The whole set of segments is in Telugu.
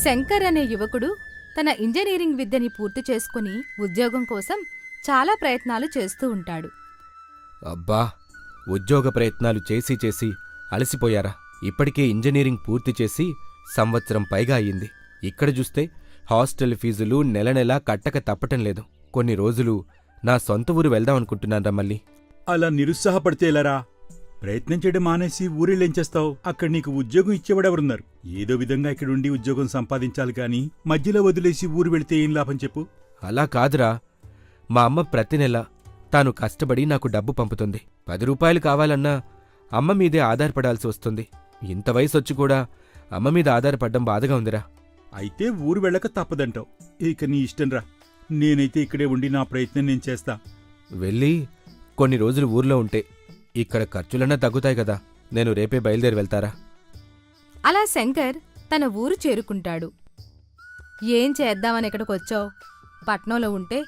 శంకర్ అనే యువకుడు తన ఇంజనీరింగ్ విద్యని పూర్తి చేసుకుని ఉద్యోగం కోసం చాలా ప్రయత్నాలు చేస్తూ ఉంటాడు. అబ్బా, ఉద్యోగ ప్రయత్నాలు చేసి చేసి అలసిపోయారా? ఇప్పటికే ఇంజనీరింగ్ పూర్తి చేసి సంవత్సరం పైగా అయ్యింది. ఇక్కడ చూస్తే హాస్టల్ ఫీజులు నెల నెలా కట్టక తప్పటం లేదు. కొన్ని రోజులు నా సొంత ఊరు వెళ్దామనుకుంటున్నాన్రా మళ్ళీ. అలా నిరుత్సాహపడితే ఎలారా? ప్రయత్నం చేయడం మానేసి ఊరిళ్ళేం చేస్తావు? అక్కడ నీకు ఉద్యోగం ఇచ్చేవాడెవరున్నారు? ఏదో విధంగా ఇక్కడుండి ఉద్యోగం సంపాదించాలి కాని మధ్యలో వదిలేసి ఊరు వెళితే ఏం లాభం చెప్పు? అలా కాదురా, మా అమ్మ ప్రతి నెల తాను కష్టపడి నాకు డబ్బు పంపుతుంది. 10 రూపాయలు కావాలన్నా అమ్మ మీదే ఆధారపడాల్సి వస్తుంది. ఇంత వయసొచ్చి కూడా అమ్మ మీద ఆధారపడ్డం బాధగా ఉందిరా. అయితే ఊరు వెళ్ళక తప్పదంటావు. ఇక నీ ఇష్టంరా. నేనైతే ఇక్కడే ఉండి నా ప్రయత్నం నేను చేస్తా. వెళ్ళి కొన్ని రోజులు ఊర్లో ఉంటే ఇక్కడ ఖర్చులన్నా తగ్గుతాయి కదా. నేను రేపే బయలుదేరి వెళ్తారా? అలా శంకర్ తన ఊరు చేరుకుంటాడు. ఏం చేద్దామని ఇక్కడికొచ్చావు? పట్నంలో ఉంటే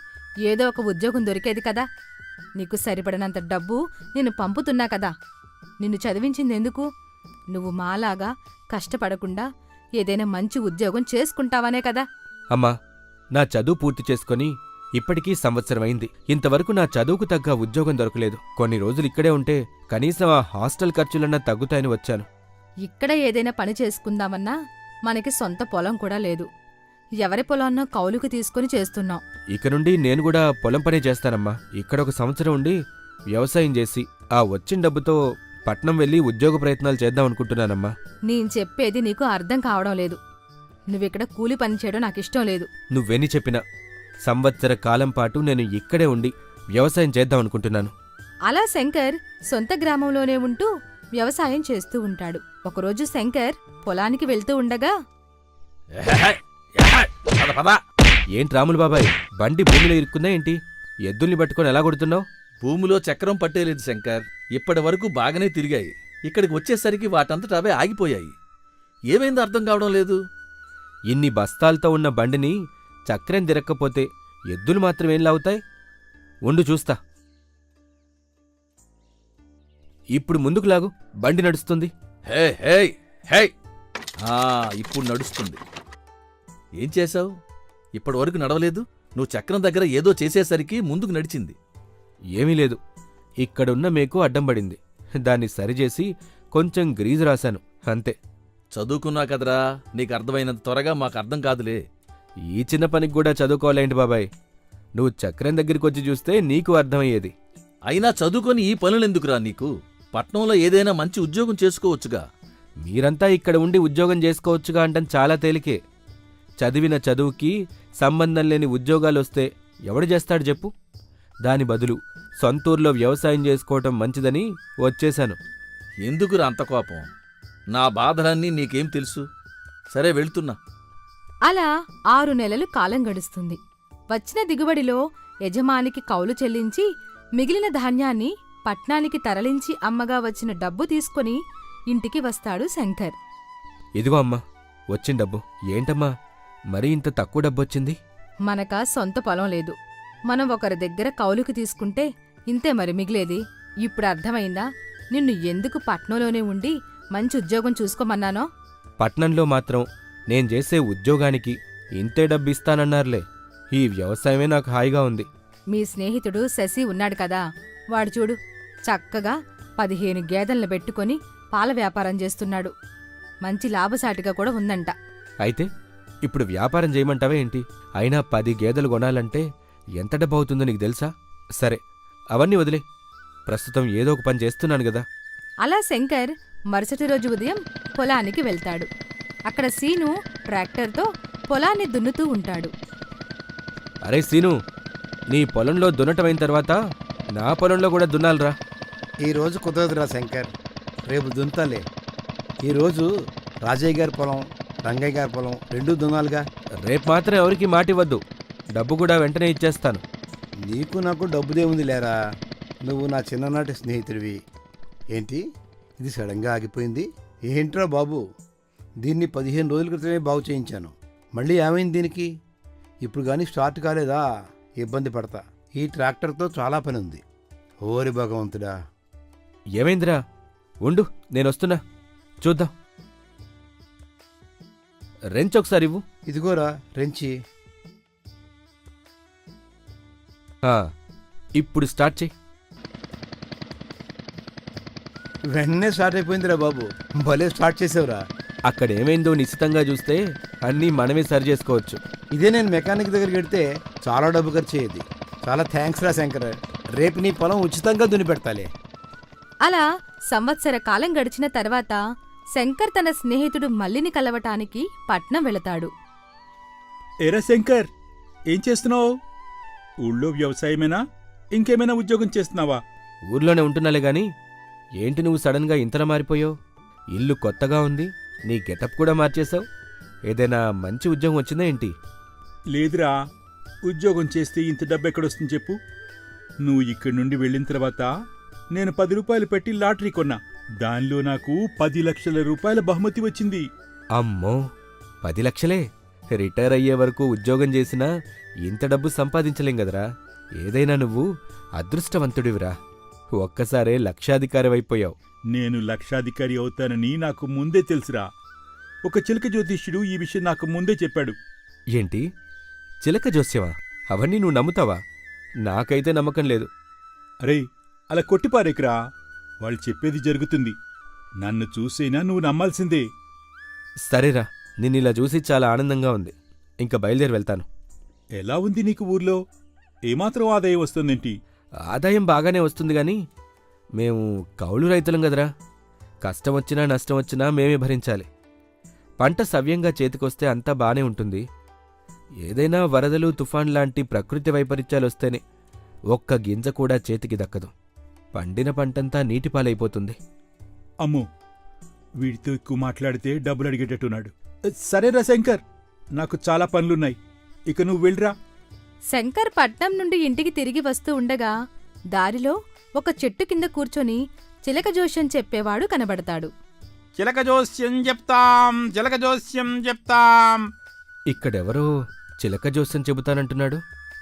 ఏదో ఒక ఉద్యోగం దొరికేది కదా. నీకు సరిపడినంత డబ్బు నేను పంపుతున్నా కదా. నిన్ను చదివించిందెందుకు? నువ్వు మాలాగా కష్టపడకుండా ఏదైనా మంచి ఉద్యోగం చేసుకుంటావనే కదా. అమ్మా, నా చదువు పూర్తి చేసుకొని ఇప్పటికీ సంవత్సరమైంది. ఇంతవరకు నా చదువుకు తగ్గ ఉద్యోగం దొరకలేదు. కొన్ని రోజులు ఇక్కడే ఉంటే కనీసం ఆ హాస్టల్ ఖర్చులన్నా తగ్గుతాయని వచ్చాను. ఇక్కడ ఏదైనా పని చేసుకుందామన్నా మనకి సొంత పొలం కూడా లేదు. ఎవరి పొలాన్నో కౌలుకు తీసుకుని చేస్తున్నాం. ఇక నుండి నేను కూడా పొలం పనే చేస్తానమ్మా. ఇక్కడ ఒక సంవత్సరం ఉండి వ్యవసాయం చేసి ఆ వచ్చిన డబ్బుతో పట్నం వెళ్ళి ఉద్యోగ ప్రయత్నాలు చేద్దామనుకుంటున్నానమ్మా. నేను చెప్పేది నీకు అర్థం కావడం లేదు. నువ్విక్కడ కూలి పని చేయడం నాకిష్టం లేదు. నువ్వెన్ని చెప్పినా సంవత్సర కాలం పాటు నేను ఇక్కడే ఉండి వ్యవసాయం చేద్దామనుకుంటున్నాను. అలా శంకర్ సొంత గ్రామంలోనే ఉంటూ వ్యవసాయం చేస్తూ ఉంటాడు. ఒకరోజు శంకర్ పొలానికి వెళ్తూ ఉండగా, ఏంటి రాములు బాబాయ్, బండి భూమిలో ఇరుక్కుందా ఏంటి? ఎద్దుల్ని పట్టుకొని ఎలా కొడుతున్నావు? భూమిలో చక్రం పట్టేలేదు శంకర్. ఇప్పటి వరకు బాగానే తిరిగాయి. ఇక్కడికి వచ్చేసరికి వాటంతటా అవే ఆగిపోయాయి. ఏమైందో అర్థం కావడం లేదు. ఇన్ని బస్తాలతో ఉన్న బండిని చక్రం తిరక్కపోతే ఎద్దులు మాత్రమేం లావుతాయి? ఉండు చూస్తా. ఇప్పుడు ముందుకు లాగు, బండి నడుస్తుంది. హే హే హే ఇప్పుడు నడుస్తుంది. ఏం చేశావు? ఇప్పటి వరకు నడవలేదు. నువ్వు చక్రం దగ్గర ఏదో చేసేసరికి ముందుకు నడిచింది. ఏమీ లేదు, ఇక్కడున్న మేకు అడ్డం పడింది. దాన్ని సరిచేసి కొంచెం గ్రీజు రాశాను, అంతే. చదువుకున్నా కదరా, నీకు అర్థమైనంత త్వరగా మాకు అర్థం కాదులే. ఈ చిన్న పనికి కూడా చదువుకోవాలేంటి బాబాయ్? నువ్వు చక్రం దగ్గరికొచ్చి చూస్తే నీకు అర్థమయ్యేది. అయినా చదువుకొని ఈ పనులెందుకురా నీకు? పట్నంలో ఏదైనా మంచి ఉద్యోగం చేసుకోవచ్చుగా. మీరంతా ఇక్కడ ఉండి ఉద్యోగం చేసుకోవచ్చుగా అంటాం చాలా తేలికే. చదివిన చదువుకి సంబంధం లేని ఉద్యోగాలొస్తే ఎవడు చేస్తాడు చెప్పు? దాని బదులు సొంతూరులో వ్యవసాయం చేసుకోవటం మంచిదని వచ్చేశాను. ఎందుకురా అంత కోపం? నా బాధలన్నీ నీకేం తెలుసు? సరే వెళ్తున్నా. అలా 6 నెలలు కాలం గడుస్తుంది. వచ్చిన దిగుబడిలో యజమానికి కౌలు చెల్లించి మిగిలిన ధాన్యాన్ని పట్నానికి తరలించి అమ్మగా వచ్చిన డబ్బు తీసుకుని ఇంటికి వస్తాడు శంకర్. ఇదిగో అమ్మా, వచ్చిన డబ్బు. ఏంటమ్మా మరీ ఇంత తక్కువ డబ్బొచ్చింది? మనకా సొంత పొలం లేదు. మనం ఒకరి దగ్గర కౌలుకు తీసుకుంటే ఇంతే మరి మిగిలేది. ఇప్పుడు అర్థమైందా నిన్ను ఎందుకు పట్నంలోనే ఉండి మంచి ఉద్యోగం చూసుకోమన్నానో? పట్నంలో మాత్రం నేను చేసే ఉద్యోగానికి ఇంతే డబ్బిస్తానన్నారులే. ఈ వ్యవసాయమే నాకు హాయిగా ఉంది. మీ స్నేహితుడు శశి ఉన్నాడు కదా, వాడు చూడు చక్కగా 15 గేదెలను పెట్టుకొని పాల వ్యాపారం చేస్తున్నాడు. మంచి లాభసాటిగా కూడా ఉందంట. అయితే ఇప్పుడు వ్యాపారం చేయమంటావే ఏంటి? అయినా 10 గేదెలు కొనాలంటే ఎంత డబ్బు అవుతుందో నీకు తెలుసా? సరే, అవన్నీ వదిలే. ప్రస్తుతం ఏదో ఒక పని చేస్తున్నాను గదా. అలా శంకర్ మరుసటి రోజు ఉదయం పొలానికి వెళ్తాడు. అక్కడ సీను ట్రాక్టర్తో పొలాన్ని దున్నుతూ ఉంటాడు. అరే సీను, నీ పొలంలో దున్నటమైన తర్వాత నా పొలంలో కూడా దున్నాలరా. ఈరోజు కుదరదురా శంకర్, రేపు దున్నుతాలే. ఈరోజు రాజయ్య గారి పొలం, రంగయ్య గారి పొలం 2 దున్నాలుగా. రేపు మాత్రం ఎవరికి మాటివ్వద్దు, డబ్బు కూడా వెంటనే ఇచ్చేస్తాను. నీకు నాకు డబ్బుదేముంది లేరా, నువ్వు నా చిన్ననాటి స్నేహితుడివి. ఏంటి ఇది సడన్గా ఆగిపోయింది? ఏంట్రా బాబు, దీన్ని 15 రోజుల క్రితమే బాగు చేయించాను. మళ్ళీ ఏమైంది దీనికి? ఇప్పుడు కానీ స్టార్ట్ కాలేదా? ఇబ్బంది పడతా. ఈ ట్రాక్టర్తో చాలా పని ఉంది. ఓరి భగవంతుడా. ఏమైందిరా? ఉండు, నేనొస్తున్నా, చూద్దాం. రెంచ్ ఒకసారి ఇవ్వు. ఇదిగోరా రెంచి. ఆ, ఇప్పుడు స్టార్ట్ చెయ్యి. వెంటనే స్టార్ట్ అయిపోయిందిరా బాబు, భలే స్టార్ట్ చేసావురా. అక్కడ ఏమైందో నిశ్చితంగా చూస్తే అన్నీ మనమే సరి చేసుకోవచ్చు. ఇదే నేను మెకానిక్ దగ్గరికి వెడితే చాలా డబ్బు ఖర్చు అయ్యేది. చాలా థ్యాంక్స్ రా శంకర్, రేపు నీ పొలం ఉచితంగా దున్నిపెడతాలే. అలా సంవత్సర కాలం గడిచిన తర్వాత శంకర్ తన స్నేహితుడు మల్లిని కలవటానికి పట్నం వెళతాడు. ఎరా శంకర్, ఏం చేస్తున్నావు? ఊళ్ళో వ్యవసాయమేనా, ఇంకేమైనా ఉద్యోగం చేస్తున్నావా? ఊర్లోనే ఉంటున్నాలే గాని ఏంటి నువ్వు సడన్గా ఇంతలా మారిపోయావు? ఇల్లు కొత్తగా ఉంది, నీ గెటప్ కూడా మార్చేశావు. ఏదైనా మంచి ఉద్యోగం వచ్చిందా ఏంటి? లేదురా, ఉద్యోగం చేస్తే ఇంత డబ్బు ఎక్కడొస్తుంది చెప్పు. నువ్వు ఇక్కడి నుండి వెళ్ళిన తర్వాత నేను 10 రూపాయలు పెట్టి లాటరీ కొన్నా. దానిలో నాకు 10 లక్షల రూపాయల బహుమతి వచ్చింది. అమ్మో, 10 లక్షలే? రిటైర్ అయ్యే వరకు ఉద్యోగం చేసినా ఇంత డబ్బు సంపాదించలేం గదరా. ఏదైనా నువ్వు అదృష్టవంతుడివిరా. ఒక్కసారే లక్షాధికారివైపోయావు. నేను లక్షాధికారి అవుతానని నాకు ముందే తెలుసురా. ఒక చిలక జ్యోతిష్యుడు ఈ విషయం నాకు ముందే చెప్పాడు. ఏంటి, చిలక జోస్యమా? అవన్నీ నువ్వు నమ్ముతావా? నాకైతే నమ్మకం లేదు. అరే, అలా కొట్టిపారేకురా, వాళ్ళు చెప్పేది జరుగుతుంది. నన్ను చూసైనా నువ్వు నమ్మాల్సిందే. సరేరా, నిన్నిలా చూసి చాలా ఆనందంగా ఉంది. ఇంక బయలుదేరి వెళ్తాను. ఎలా ఉంది నీకు ఊర్లో? ఏమాత్రం ఆదాయం వస్తుందేంటి? ఆదాయం బాగానే వస్తుంది గాని మేము కౌలు రైతులం గదరా. కష్టం వచ్చినా నష్టం వచ్చినా మేమే భరించాలి. పంట సవ్యంగా చేతికొస్తే అంతా బానే ఉంటుంది. ఏదైనా వరదలు, తుఫాన్ లాంటి ప్రకృతి వైపరీత్యాలొస్తేనే ఒక్క గింజ కూడా చేతికి దక్కదు. పండిన పంటంతా నీటిపాలైపోతుంది. అమ్మో, వీడితో ఎక్కువ మాట్లాడితే డబ్బులు అడిగేటట్టున్నాడు. సరేరా శంకర్, నాకు చాలా పనులున్నాయి, ఇక నువ్వు వెళ్ళరా. శంకర్ పట్నం నుండి ఇంటికి తిరిగి వస్తూ ఉండగా దారిలో ఒక చెట్టు కింద కూర్చొని చిలక జోష్యం చెప్పేవాడు కనబడతాడు. చిలక జోస్యం చెప్తాం, చిలక జోస్యం చెప్తాం. ఇక్కడెవరో చిలక జోస్యం చెబుతానంటున్నాడు.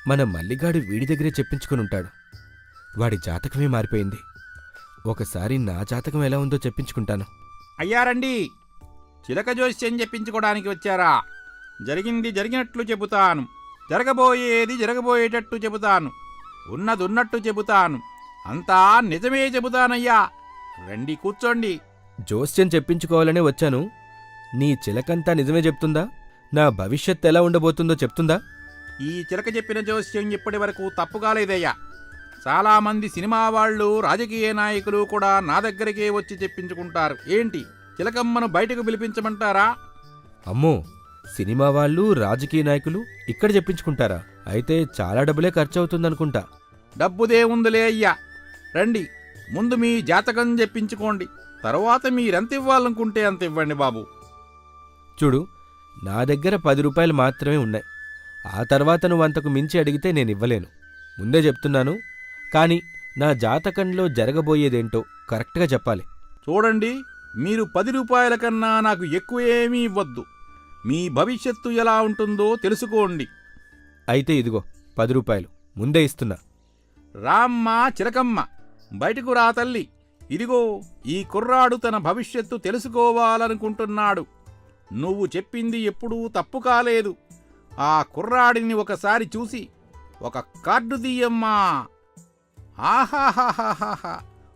మన మల్లిగాడు వీడి దగ్గరే చెప్పించుకునుంటాడు. వాడి జాతకమే మారిపోయింది. ఒకసారి నా జాతకం ఎలా ఉందో చెప్పించుకుంటాను. అయ్యారండి, చిలక జోస్యం చెప్పించుకోవడానికి వచ్చారా? జరిగింది జరిగినట్లు చెబుతాను, జరగబోయేది జరగబోయేటట్టు చెబుతాను, ఉన్నదున్నట్టు చెబుతాను, అంతా నిజమే చెబుతానయ్యా. రండి, కూర్చోండి. జోస్యం చెప్పించుకోవాలనే వచ్చాను. నీ చిలకంతా నిజమే చెప్తుందా? నా భవిష్యత్ ఎలా ఉండబోతుందో చెప్తుందా? ఈ చిలక చెప్పిన జోస్యం ఇప్పటి వరకు తప్పుగా లేదయ్యా. చాలామంది సినిమా వాళ్ళు, రాజకీయ నాయకులు కూడా నా దగ్గరికే వచ్చి చెప్పించుకుంటారు. ఏంటి, చిలకమ్మను బయటకు పిలిపించమంటారా? అమ్మో, సినిమా వాళ్ళు, రాజకీయ నాయకులు ఇక్కడ చెప్పించుకుంటారా? అయితే చాలా డబ్బులే ఖర్చవుతుందనుకుంటా. డబ్బుదేముందులే అయ్యా, రండి, ముందు మీ జాతకం చెప్పించుకోండి, తరువాత మీరెంత ఇవ్వాలనుకుంటే అంత ఇవ్వండి బాబు. చూడు, నా దగ్గర 10 రూపాయలు మాత్రమే ఉన్నాయి. ఆ తర్వాత నువ్వు అంతకు మించి అడిగితే నేనివ్వలేను. ముందే చెప్తున్నాను. కాని నా జాతకంలో జరగబోయేదేంటో కరెక్ట్గా చెప్పాలి. చూడండి, మీరు 10 రూపాయల కన్నా నాకు ఎక్కువేమీ ఇవ్వద్దు. మీ భవిష్యత్తు ఎలా ఉంటుందో తెలుసుకోండి. అయితే ఇదిగో 10 రూపాయలు ముందే ఇస్తున్నా. రామ్మ చిలకమ్మ, బయటకు రా తల్లి. ఇదిగో, ఈ కుర్రాడు తన భవిష్యత్తు తెలుసుకోవాలనుకుంటున్నాడు. నువ్వు చెప్పింది ఎప్పుడూ తప్పు కాలేదు. ఆ కుర్రాడిని ఒకసారి చూసి ఒక కార్డు తీయమ్మా. ఆహాహాహాహా,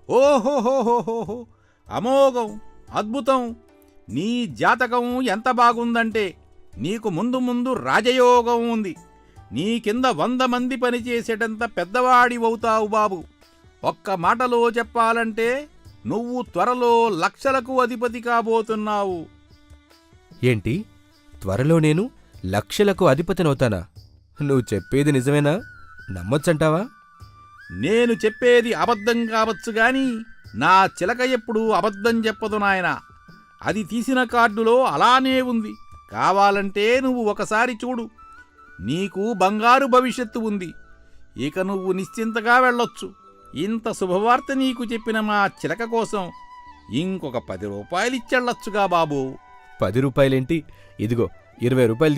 ఓహోహోహోహో, అమోఘం, అద్భుతం. నీ జాతకం ఎంత బాగుందంటే నీకు ముందు ముందు రాజయోగం ఉంది. నీ కింద 100 మంది పనిచేసేటంత పెద్దవాడివవుతావు బాబు. ఒక్క మాటలో చెప్పాలంటే నువ్వు త్వరలో లక్షలకు అధిపతి కాబోతున్నావు. ఏంటి, త్వరలో నేను లక్షలకు అధిపతినవుతానా? నువ్వు చెప్పేది నిజమేనా? నమ్మొచ్చంటావా? నేను చెప్పేది అబద్ధం కావచ్చు గాని నా చిలక ఎప్పుడూ అబద్ధం చెప్పదు నాయనా. అది తీసిన కార్డులో అలానే ఉంది. కావాలంటే నువ్వు ఒకసారి చూడు. నీకు బంగారు భవిష్యత్తు ఉంది. ఇక నువ్వు నిశ్చింతగా వెళ్ళొచ్చు. ఇంత శుభవార్త నీకు చెప్పిన మా చిలక కోసం ఇంకొక 10 రూపాయలు ఇచ్చెళ్ళొచ్చుగా బాబూ. 10 రూపాయలేంటి, ఇదిగో 20 రూపాయలు